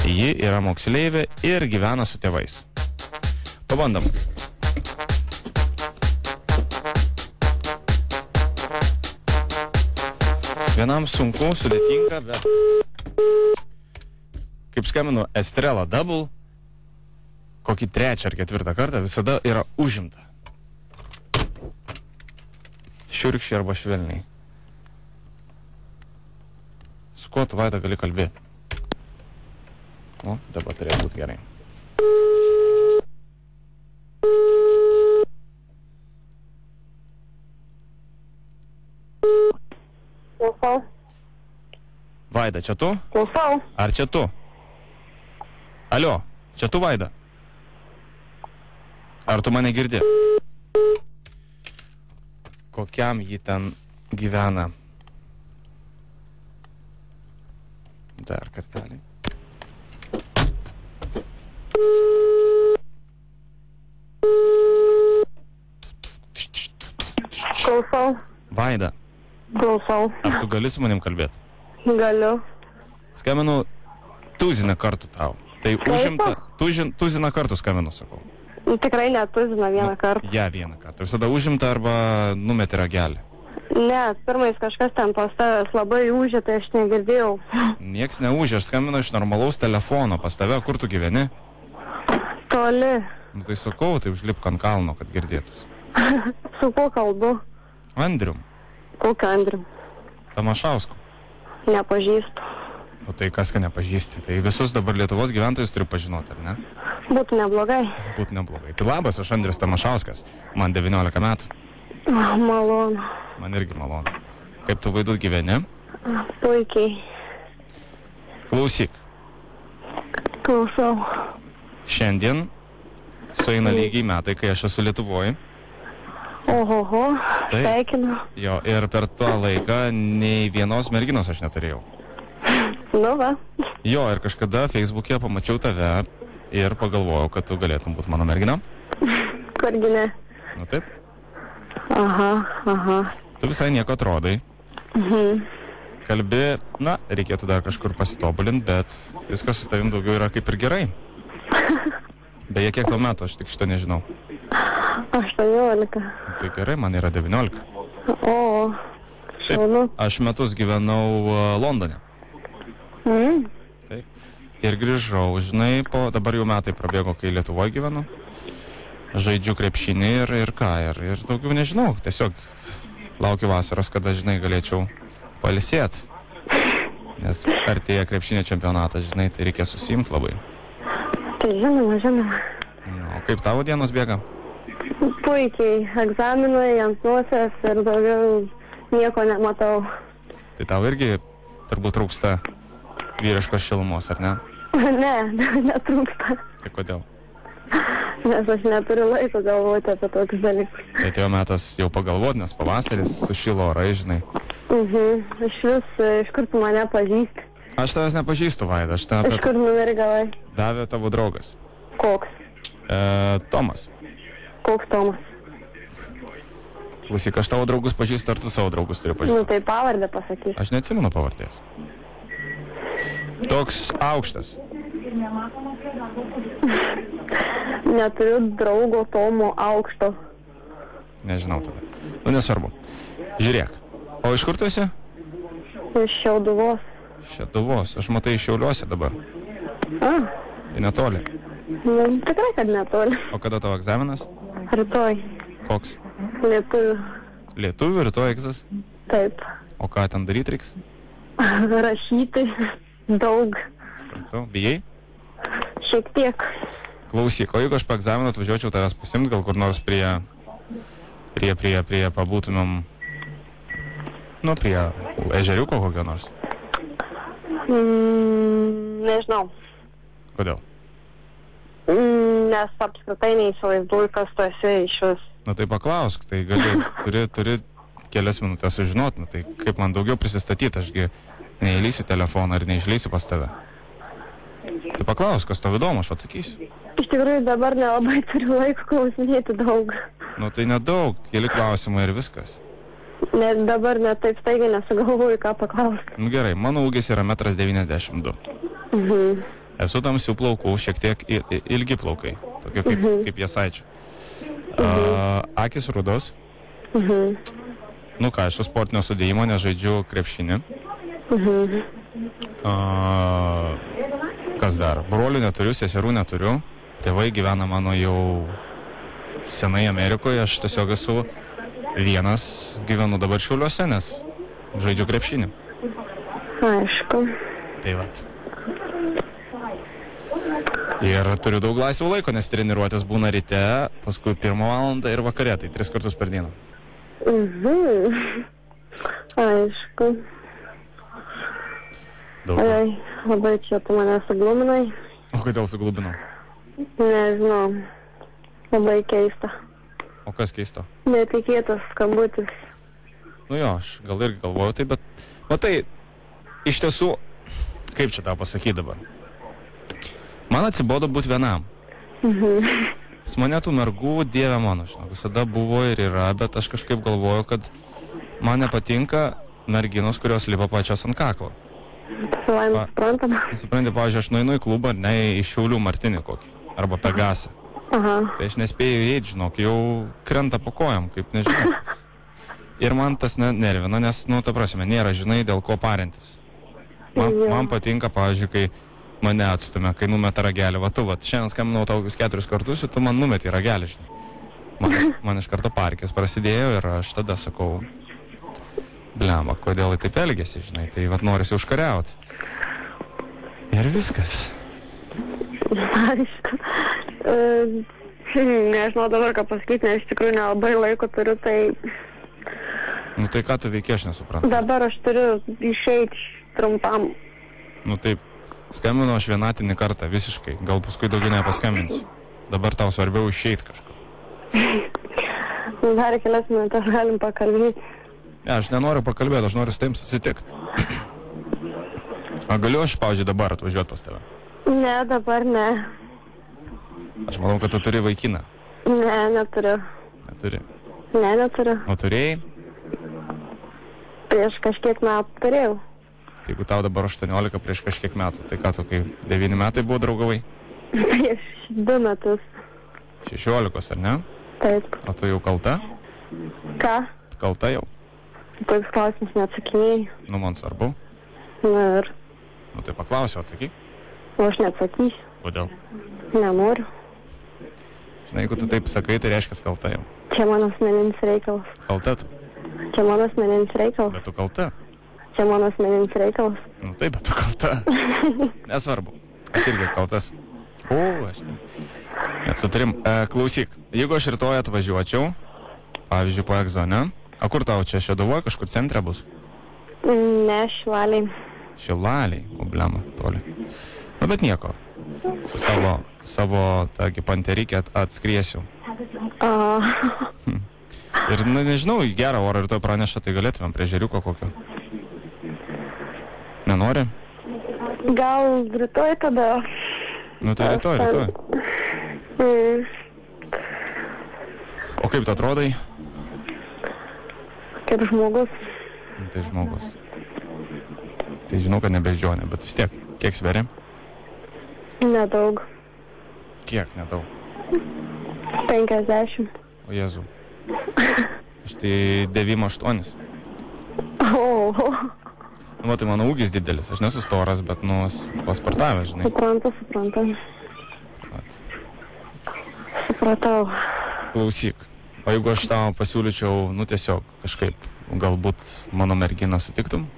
Ji yra moksleivė ir gyvena su tėvais. Pabandom. Vienam sunku, sudėtinga, bet kaip skambinu Estrela Double, kokį 3 ar 4 kartą visada yra užimta. Šiurkščiai arba švelniai. Su kuo tu, Vaida, gali kalbėti? O, dabar turėtų būti gerai. Klausau. Vaida, čia tu? Klausau. Ar čia tu? Alio, čia tu, Vaida? Ar tu mane girdi? Kokiam jį ten gyvena? Dar kartelį. Klausau. Vaida, Klausau. ar tu gali su manim kalbėti? Galiu. Skambinu tuziną kartų tau. Tai užimta, tuziną kartų skambinu, sakau. Tikrai netuzina vieną kartą. Ja, vieną kartą. Visada užimta arba numeti ragelį. Ne, pirmais kažkas ten pas tavęs labai ūžė, tai aš negirdėjau. Nieks neužė, aš skambinu iš normalaus telefono. Pas tave, kur tu gyveni? Toli. Nu tai sakau, tai užlipk ant kalno, kad girdėtus. Su kuo kalbu? Andrium. Kokiu Andrium? Tamašausku. Nepažįstu. O tai kas, ką nepažįsti? Tai visus dabar Lietuvos gyventojus turi pažinoti, ar ne? Būtų neblogai. Būtų neblogai. Tai labas, aš Andrius Tamašauskas. Man 19 metų. Malonu. Man irgi malonu. Kaip tu, Vaidut, gyveni? Puikiai. Klausyk. Klausau. Šiandien sueina lygiai metai, kai aš esu Lietuvoje. Ohoho, Taip. sveikinu. Jo, ir per tą laiką nei vienos merginos aš neturėjau. Nu va. Jo, ir kažkada Facebook'e pamačiau tave ir pagalvojau, kad tu galėtum būti mano mergina. Kurgi ne. Nu taip. Aha. Tu visai nieko atrodai. Kalbi, na, reikėtų dar kažkur pasitobulinti, bet viskas su tavim daugiau yra kaip ir gerai. Beje, kiek tau metų, aš tik šitą nežinau. 18. Tai gerai, man yra 19. O, šaunu. Aš metus gyvenau Londone. Taip. Ir grįžau, žinai, dabar jau metai prabėgo, kai Lietuvoje gyvenu. Žaidžiu krepšinį ir ką, ir daugiau nežinau. Tiesiog laukiu vasaros, kada, žinai, galėčiau pailsėti. Nes artėja krepšinio čempionatas, žinai, tai reikia susiimti labai. Tai žinoma. O kaip tavo dienos bėga? Puikiai. Egzaminai ant nosies ir daugiau nieko nematau. Tai tau irgi turbūt trūksta vyriškos šilumos, ar ne? Ne, netrūksta. Tai kodėl? Nes aš neturiu laiko galvoti apie tokius dalykus. Tai atėjo metas jau pagalvoti, nes pavasaris sušilo orai, žinai. Iš kur tu mane pažįsti? Aš tavęs nepažįstu, Vaida. Iš kur numerį gavai? Davė tavo draugas. Koks? Tomas. Koks Tomas? Klausyk, aš tavo draugus pažįstu, ar tu savo draugus turi Nu pažįsti? tai pavardę pasakysiu. Aš neatsimenu pavardės. Toks aukštas. Neturiu draugo Tomo aukšto. Nežinau tada. Nu, nesvarbu. Žiūrėk. O iš kur tu esi? Iš Šiauduvos. Šeduvos. Aš matai iš Šiauliuose dabar. Tai netoli. Nu, tikrai, kad netoli. O kada tavo egzaminas? Rytoj. Koks? Lietuvių. Lietuvių rytoj egzas? Taip. O ką ten daryti reiks? Rašyti. Daug. Supratau. Bijai? Šiek tiek. Klausyk, o jeigu aš po egzamino atvažiuočiau tavęs pasiimti, gal kur nors prie pabūtumėm, nu, prie ežeriuko kokio nors? Nežinau. Kodėl? Nes apskritai neįsivaizduoju, kas tu esi iš vis. Nu tai paklausk, tai turi kelias minutės sužinoti, nu tai kaip man daugiau prisistatyti, ašgi neįlysiu telefoną ir neišlysiu pas tave. Tai paklausk, kas tau įdomu, aš atsakysiu. Iš tikrųjų dabar nelabai turiu laiko klausinėti daug. Nu tai nedaug, keli klausimai ir viskas. Dabar net taip staigiai nesugalvoju, ką paklausti. Nu gerai, mano ūgis yra 1,92 m. Esu tamsių plaukų, šiek tiek ilgi plaukai, tokie kaip jasaičių. Akis rudos. Nu ką, esu sportinio sudėjimo, nežaidžiu krepšinį. Kas dar? Brolių neturiu, seserų neturiu. Tėvai gyvena mano jau senai Amerikoje, aš tiesiog esu vienas, gyvenu dabar Šiauliuose, nes žaidžiu krepšinį. Aišku. Tai vat. Ir turiu daug laisvo laiko, nes treniruotės būna ryte, paskui 1 valandą ir vakare, tai 3 kartus per dieną. Aišku. Ai, labai čia tu mane sugluminai. O kodėl suglubinau? Nežinau. Labai keista. O kas keisto? Netikėtas skambutis. Nu jo, aš gal irgi galvoju tai, bet... Matai, iš tiesų, kaip čia tau pasakyti dabar? Man atsibodo būti vienam. Pas mane tų mergų, dieve mano, žinau, visada buvo ir yra, bet aš kažkaip galvoju, kad man nepatinka merginos, kurios lipa pačios ant kaklo. Savaime suprantama. Supranti, pavyzdžiui, aš nueinu į klubą, ne į Šiaulių Martinį kokį, arba Pegasą. Tai aš nespėjau įeiti, žinok, jau krenta po kojam, kaip nežinau. Ir man tas nervina, nes, nu, ta prasme, nėra, žinai, dėl ko parintis. Man patinka, pavyzdžiui, kai mane atstumia, kai numeta ragelį. Va tu, šiandien skambinau tau 4 kartus ir tu man numeti ragelį, žinai. Man iš karto parkės prasidėjo ir aš tada sakau, blemba, kodėl taip elgėsi, žinai, tai vat norisi užkariauti. Ir viskas. Aišku. Nežinau dabar ką pasakyti, nes iš tikrųjų nelabai laiko turiu, tai... Nu tai ką tu veiki, aš nesuprantu. Dabar aš turiu išeiti trumpam. Nu taip, skambinu aš vienatinį kartą, visiškai. Gal paskui daugiau nepaskambinsiu. Dabar tau svarbiau išeiti kažkur. Dar kelias minutės galim pakalbėti. Ne, aš nenoriu pakalbėti, aš noriu su tavim susitikti. A galiu aš, pavyzdžiui, dabar atvažiuoti pas tave? Ne, dabar ne. Aš manau, kad tu turi vaikiną. Ne, neturiu. Neturi? Ne, neturiu. O turėjai? Prieš kažkiek metų turėjau. Tai jeigu tau dabar 18 prieš kažkiek metų, tai ką tu, kai 9 metai buvo draugavai? Prieš 2 metus. 16, ar ne? Taip. O tu jau kalta? Ką? Kalta jau? Toks klausimas neatsakinėjai. Nu, man svarbu. Na ir? Nu, tai paklausiu, atsakyk. O aš neatsakysiu. Kodėl? Nenoriu. Žinai, jeigu tu taip sakai, tai reiškia kalta jau. Čia mano asmeninis reikalas. Kalta tu? Čia mano asmeninis reikalas. Bet tu kalta? Čia mano asmeninis reikalas. Nu taip, bet tu kalta. Nesvarbu. Aš irgi kaltas. O, aš tai. Net sutarim. Klausyk, jeigu aš rytoj atvažiuočiau, pavyzdžiui, po Egzone, o kur tau čia Šeduvoje, kažkur centre bus? Ne, Šilaliai. Šilaliai, problema, toli. Nu, bet nieko. Su savo tokį panterikį atskriesiu. Ir, nu, nežinau, į gerą orą rytoj praneša, tai galėtumėm prie žeriuko kokio. Nenori? Gal rytoj tada. Nu, tai rytoj. O kaip tu atrodai? Kaip žmogus. Tai žmogus. Tai žinau, kad nebeždžionė, bet vis tiek. Kiek sveri? Nedaug. Kiek nedaug? 50. O Jėzau. Aš tai 9-8. O. Nu, tai mano ūgis didelis. Aš nesu storas, bet, nu, pasportavęs, žinai. Suprantu. Supratau. Klausyk. O jeigu aš tau pasiūlyčiau, nu, tiesiog kažkaip, galbūt mano merginą sutiktum?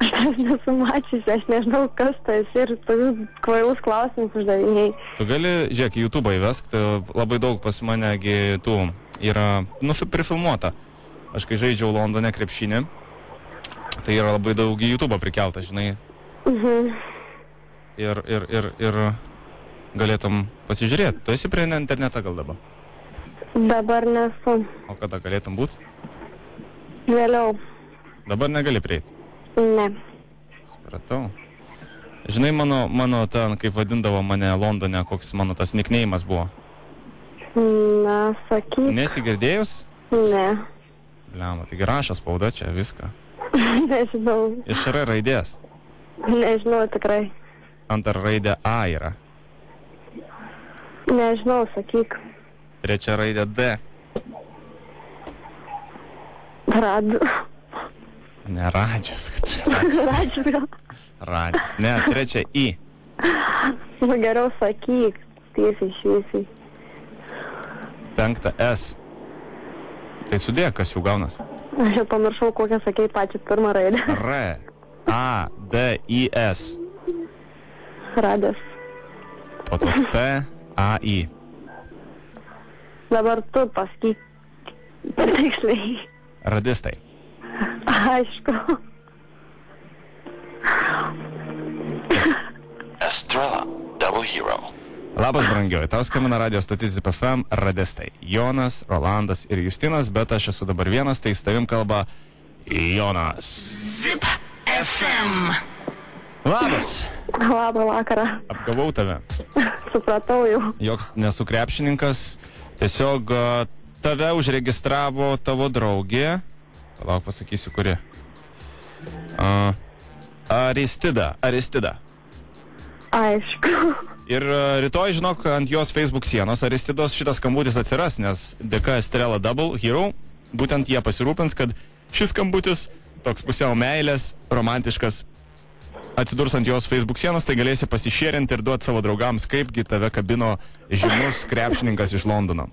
Aš nesu mačiusi, aš nežinau, kas tai ir tokius kvailus klausimus uždavinėjai. Tu gali, žiūrėk, į YouTube įvesk, labai daug pas manegi tų yra, nu, prifilmuota. Aš kai žaidžiau Londone krepšinį, tai yra labai daug į YouTube prikelta, žinai. Ir galėtum pasižiūrėti. Tu esi prie internetą gal dabar? Dabar nesu. O kada galėtum būti? Vėliau. Dabar negali prieiti? Ne. Supratau. Žinai, mano ten, kaip vadindavo mane Londone, koks mano tas nickname'as buvo? Na, sakyk. Nesigirdėjus? Ne. Bliama, taigi rašo spauda čia viską. Nežinau. Iš R raidės. Nežinau tikrai. Antra raidė A yra. Nežinau, sakyk. Trečia raidė D. Radu. Ne, Radžis. Radžis gal. Radžis. Ne, trečia I. Nu, geriau sakyk. Tiesiai šviesiai. Penkta S. Tai sudėk, kas jau gaunas. Aš jau pamiršau, kokią sakei pačią pirmą raidę. R. A. D. I. S. Radės. Po to T. A. I. Dabar tu pasakyk tiksliai. Radistai. Aišku. Estrella, Double Hero. Labas, brangioji, tau skambina radio stotis Zip FM radistai. Jonas, Rolandas ir Justinas, bet aš esu dabar vienas, tai su tavim kalba Jonas. Zip FM. Labas. Labą vakarą. Apgavau tave. Supratau jau. Joks nesu krepšininkas, tiesiog tave užregistravo tavo draugė. Palauk, pasakysiu, kuri. Aristida. Aišku. Ir rytoj, žinok, ant jos Facebook sienos Aristidos šitas skambutis atsiras, nes dėka Estrella Double Hero, būtent jie pasirūpins, kad šis skambutis, toks pusiau meilės, romantiškas, atsidurs ant jos Facebook sienos, tai galėsi pasišėrinti ir duoti savo draugams, kaipgi tave kabino žymus krepšininkas iš Londono.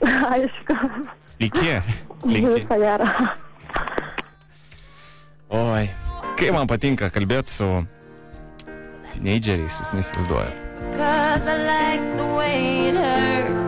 Aišku. Iki. Visą gerą. Oi, kaip man patinka kalbėti su teenageriais, jūs neįsivaizduojat. 'Cause I like the way it hurts.